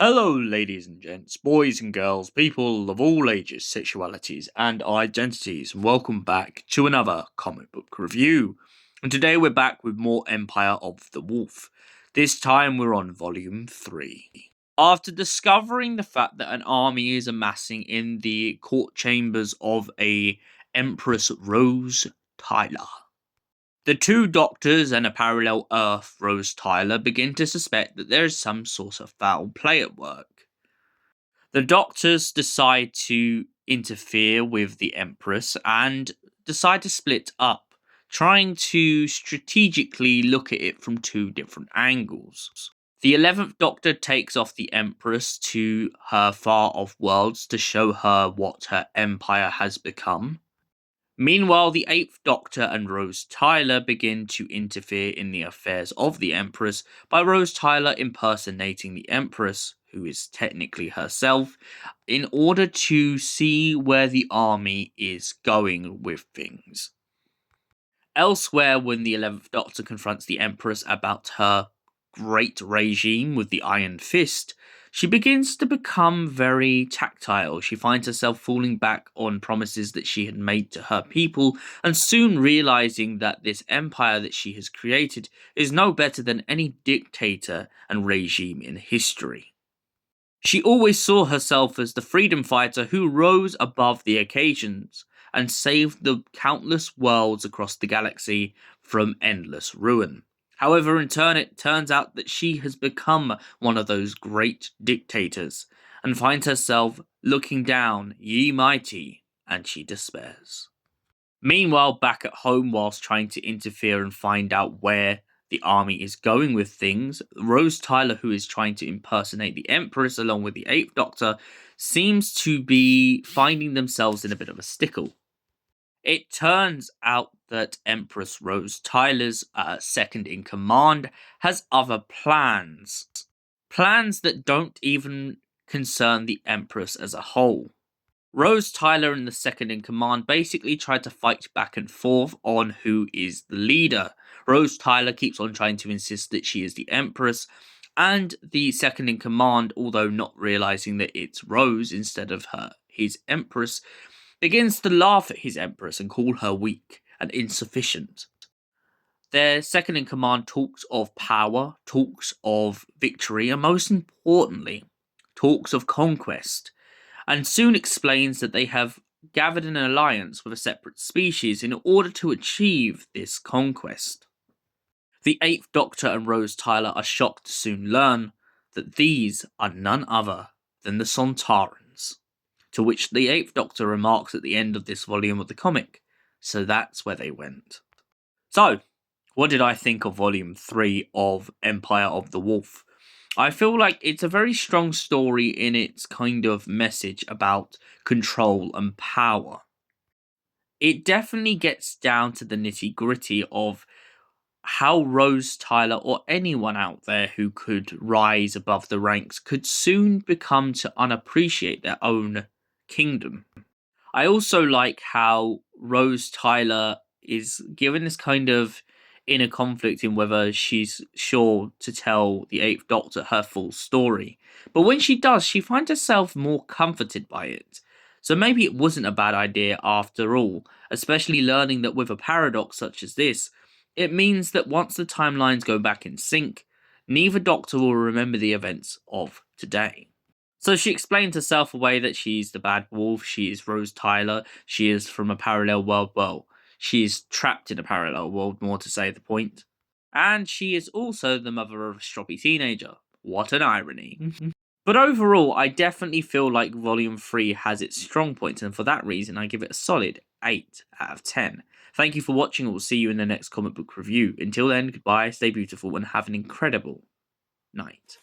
Hello, ladies and gents, boys and girls, people of all ages, sexualities, and identities, and welcome back to another comic book review. And today we're back with more Empire of the Wolf. This time we're on Volume 3. After discovering the fact that an army is amassing in the court chambers of a Empress Rose Tyler, the two doctors and a parallel Earth Rose Tyler begin to suspect that there is some sort of foul play at work. The doctors decide to interfere with the Empress and decide to split up, trying to strategically look at it from two different angles. The 11th Doctor takes off the Empress to her far off worlds to show her what her empire has become. Meanwhile, the 8th Doctor and Rose Tyler begin to interfere in the affairs of the Empress by Rose Tyler impersonating the Empress, who is technically herself, in order to see where the army is going with things. Elsewhere, when the 11th Doctor confronts the Empress about her great regime with the Iron Fist, she begins to become very tactile. She finds herself falling back on promises that she had made to her people, and soon realizing that this empire that she has created is no better than any dictator and regime in history. She always saw herself as the freedom fighter who rose above the occasions and saved the countless worlds across the galaxy from endless ruin. However, in turn, it turns out that she has become one of those great dictators and finds herself looking down, ye mighty, and she despairs. Meanwhile, back at home, whilst trying to interfere and find out where the army is going with things, Rose Tyler, who is trying to impersonate the Empress along with the 8th Doctor, seems to be finding themselves in a bit of a stickle. It turns out that Empress Rose Tyler's second in command has other plans. Plans that don't even concern the Empress as a whole. Rose Tyler and the second in command basically try to fight back and forth on who is the leader. Rose Tyler keeps on trying to insist that she is the Empress, and the second in command, although not realizing that it's Rose instead of his Empress, begins to laugh at his Empress and call her weak and insufficient. Their second in command talks of power, talks of victory, and most importantly, talks of conquest, and soon explains that they have gathered an alliance with a separate species in order to achieve this conquest. The 8th Doctor and Rose Tyler are shocked to soon learn that these are none other than the Sontarans. To which the 8th Doctor remarks at the end of this volume of the comic, so that's where they went. So, what did I think of Volume 3 of Empire of the Wolf? I feel like it's a very strong story in its kind of message about control and power. It definitely gets down to the nitty-gritty of how Rose Tyler or anyone out there who could rise above the ranks could soon become to unappreciate their own kingdom. I also like how Rose Tyler is given this kind of inner conflict in whether she's sure to tell the 8th Doctor her full story. But when she does, she finds herself more comforted by it. So maybe it wasn't a bad idea after all, especially learning that with a paradox such as this, it means that once the timelines go back in sync, neither Doctor will remember the events of today. So she explains herself away that she's the bad wolf, she is Rose Tyler, she is from a parallel world, well, she is trapped in a parallel world, more to say the point. And she is also the mother of a stroppy teenager. What an irony. But overall, I definitely feel like Volume 3 has its strong points, and for that reason, I give it a solid 8 out of 10. Thank you for watching, and we'll see you in the next comic book review. Until then, goodbye, stay beautiful, and have an incredible night.